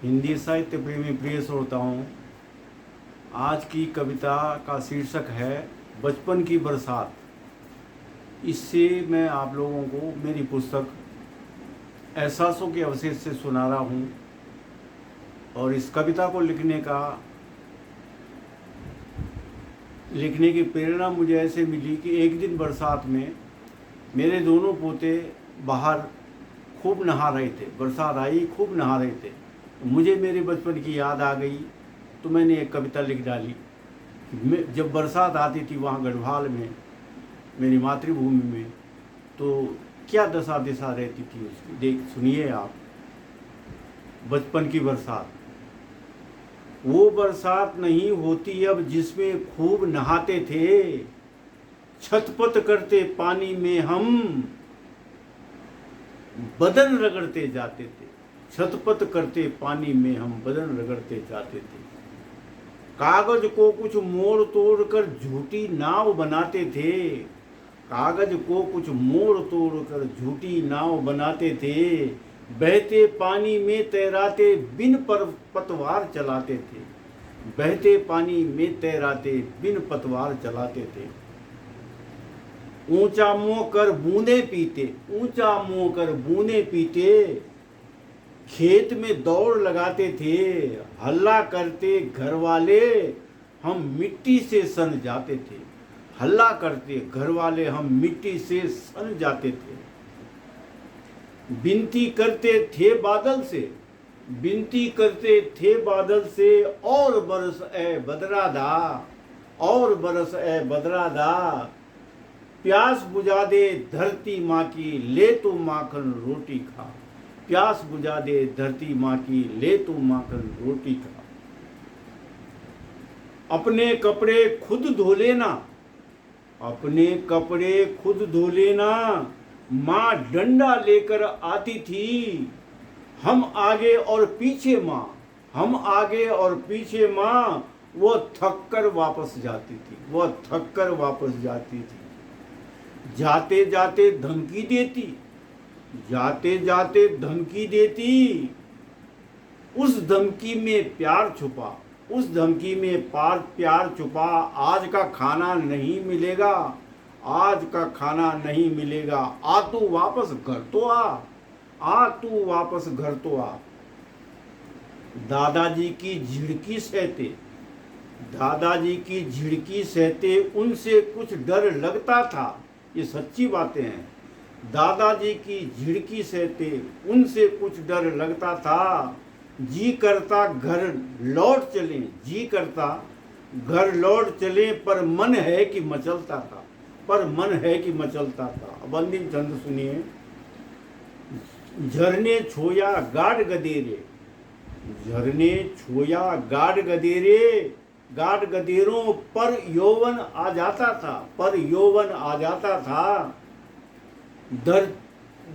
हिंदी साहित्य प्रेमी प्रिय श्रोताओं, आज की कविता का शीर्षक है बचपन की बरसात। इससे मैं आप लोगों को मेरी पुस्तक एहसासों के अवशेष से सुना रहा हूँ। और इस कविता को लिखने की प्रेरणा मुझे ऐसे मिली कि एक दिन बरसात में मेरे दोनों पोते बाहर खूब नहा रहे थे। बरसात आई, खूब नहा रहे थे। मुझे मेरे बचपन की याद आ गई तो मैंने एक कविता लिख डाली। जब बरसात आती थी वहाँ गढ़वाल में, मेरी मातृभूमि में, तो क्या दशा दिशा रहती थी उसकी, सुनिए आप। बचपन की बरसात। वो बरसात नहीं होती अब जिसमें खूब नहाते थे, छटपट करते पानी में हम बदन रगड़ते जाते थे। छटपट करते पानी में हम बदन रगड़ते जाते थे। कागज को कुछ मोड़ तोड़ कर झूठी नाव बनाते थे। कागज को कुछ मोड़ तोड़ कर झूठी नाव बनाते थे। बहते पानी में तैराते बिन पतवार चलाते थे। बहते पानी में तैराते बिन पतवार चलाते थे। ऊंचा मुंह कर बूंदे पीते, ऊंचा मुंह कर बूंदे पीते। खेत में दौड़ लगाते थे। हल्ला करते घर वाले हम मिट्टी से सन जाते थे। हल्ला करते घर वाले हम मिट्टी से सन जाते थे। विनती करते थे बादल से, विनती करते थे बादल से, और बरस ए बदरादा, और बरस ए बदरादा। प्यास बुझा दे धरती माँ की, ले तू माखन रोटी खा। प्यास बुझा दे धरती माँ की, ले तू माखन रोटी खा। अपने कपड़े खुद धो लेना, अपने कपड़े खुद धो लेना। माँ डंडा लेकर आती थी। हम आगे और पीछे माँ, हम आगे और पीछे माँ। वो थक कर वापस जाती थी, वो थक कर वापस जाती थी। जाते जाते धमकी देती, जाते जाते धमकी देती। उस धमकी में प्यार छुपा, उस धमकी में प्यार छुपा। आज का खाना नहीं मिलेगा, आज का खाना नहीं मिलेगा। आ तू वापस घर तो आ तू वापस घर तो आ। दादाजी की झिड़की सहते, दादाजी की झिड़की सहते उनसे कुछ डर लगता था। ये सच्ची बातें हैं। दादाजी की झिड़की सहते उनसे कुछ डर लगता था। जी करता घर लौट चले, जी करता घर लौट चले, पर मन है कि मचलता था, पर मन है कि मचलता था। अब अंतिम छंद सुनिए। झरने छोया गाढ़ गदेरे, झरने छोया गाढ़ गदेरे। गाढ़ गदेरों पर यौवन आ जाता था, पर यौवन आ जाता था।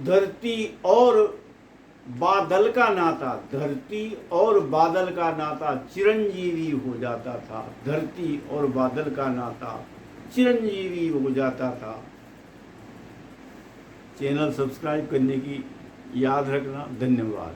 धरती और बादल का नाता, धरती और बादल का नाता चिरंजीवी हो जाता था। धरती और बादल का नाता चिरंजीवी हो जाता था। चैनल सब्सक्राइब करने की याद रखना। धन्यवाद।